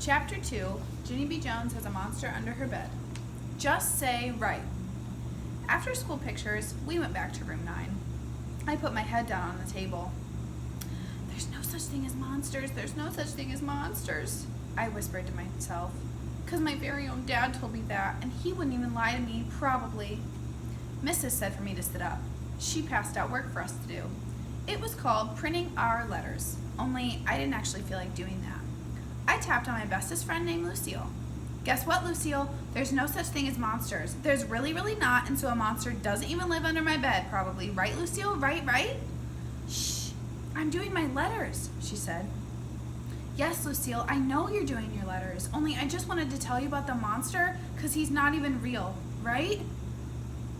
Chapter 2, Junie B. Jones has a monster under her bed. Just say right. After school pictures, we went back to room 9. I put my head down on the table. There's no such thing as monsters. There's no such thing as monsters, I whispered to myself. Because my very own dad told me that, and he wouldn't even lie to me, probably. Mrs. said for me to sit up. She passed out work for us to do. It was called printing our letters, only I didn't actually feel like doing that. I tapped on my bestest friend named Lucille. Guess what, Lucille? There's no such thing as monsters. There's really not, and so a monster doesn't even live under my bed, probably. Right, Lucille? Right? Shh, I'm doing my letters, she said. Yes, Lucille, I know you're doing your letters, only I just wanted to tell you about the monster because he's not even real, right?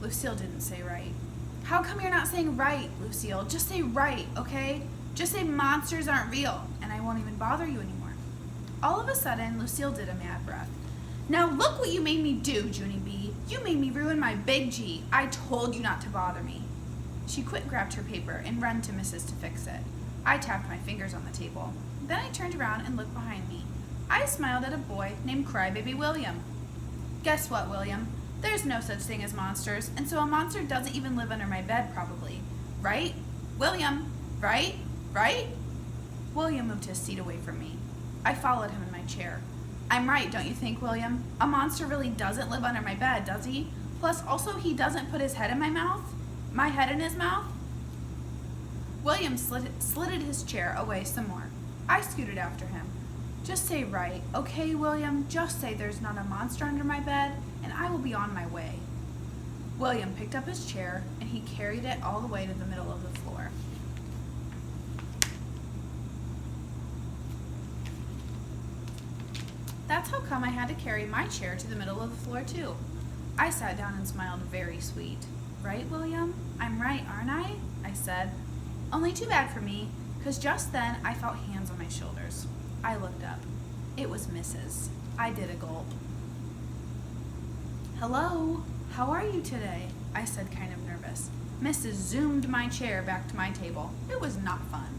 Lucille didn't say right. How come you're not saying right, Lucille? Just say right, okay? Just say monsters aren't real, and I won't even bother you anymore. All of a sudden, Lucille did a mad breath. Now look what you made me do, Junie B. You made me ruin my big G. I told you not to bother me. She quick grabbed her paper and ran to Mrs. to fix it. I tapped my fingers on the table. Then I turned around and looked behind me. I smiled at a boy named Crybaby William. Guess what, William? There's no such thing as monsters, and so a monster doesn't even live under my bed, probably. Right? William, right? William moved his seat away from me. I followed him in my chair. I'm right, don't you think, William? A monster really doesn't live under my bed, does he? Plus, also, he doesn't put his head in my mouth? My head in his mouth? William slitted his chair away some more. I scooted after him. Just say right, okay, William? Just say there's not a monster under my bed, and I will be on my way. William picked up his chair, and he carried it all the way to the middle of the floor. That's how come I had to carry my chair to the middle of the floor, too. I sat down and smiled very sweet. Right, William? I'm right, aren't I? I said. Only too bad for me, because just then I felt hands on my shoulders. I looked up. It was Mrs. I did a gulp. Hello, how are you today? I said, kind of nervous. Mrs. zoomed my chair back to my table. It was not fun.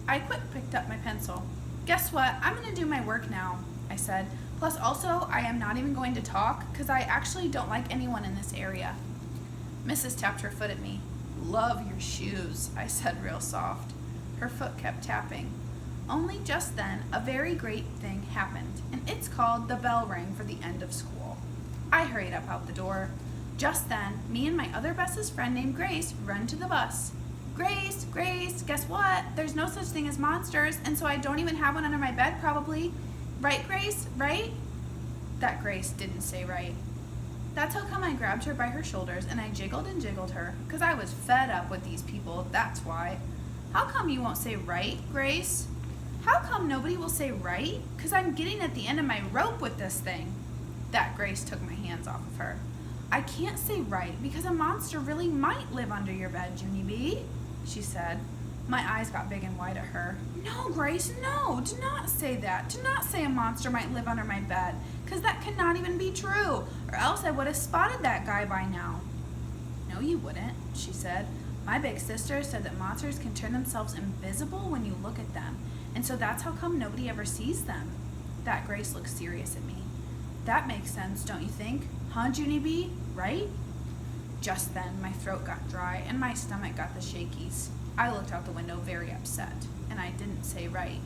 I quick picked up my pencil. Guess what? I'm going to do my work now, I said. Plus also, I am not even going to talk because I actually don't like anyone in this area. Mrs. tapped her foot at me. Love your shoes, I said real soft. Her foot kept tapping. Only just then, a very great thing happened, and it's called the bell rang for the end of school. I hurried up out the door. Just then, me and my other bestest friend named Grace ran to the bus. Grace, guess what? There's no such thing as monsters, and so I don't even have one under my bed, probably. Right, Grace? Right? That Grace didn't say right. That's how come I grabbed her by her shoulders and I jiggled and jiggled her, because I was fed up with these people, that's why. How come you won't say right, Grace? How come nobody will say right? Because I'm getting at the end of my rope with this thing. That Grace took my hands off of her. I can't say right because a monster really might live under your bed, Junie B, she said. My eyes got big and wide at her. No, Grace, no, do not say that. Do not say a monster might live under my bed, because that cannot even be true, or else I would have spotted that guy by now. No, you wouldn't, she said. My big sister said that monsters can turn themselves invisible when you look at them, and so that's how come nobody ever sees them. That Grace looked serious at me. That makes sense, don't you think? Huh, Junie B? Right? Just then, my throat got dry and my stomach got the shakies. I looked out the window very upset, and I didn't say right.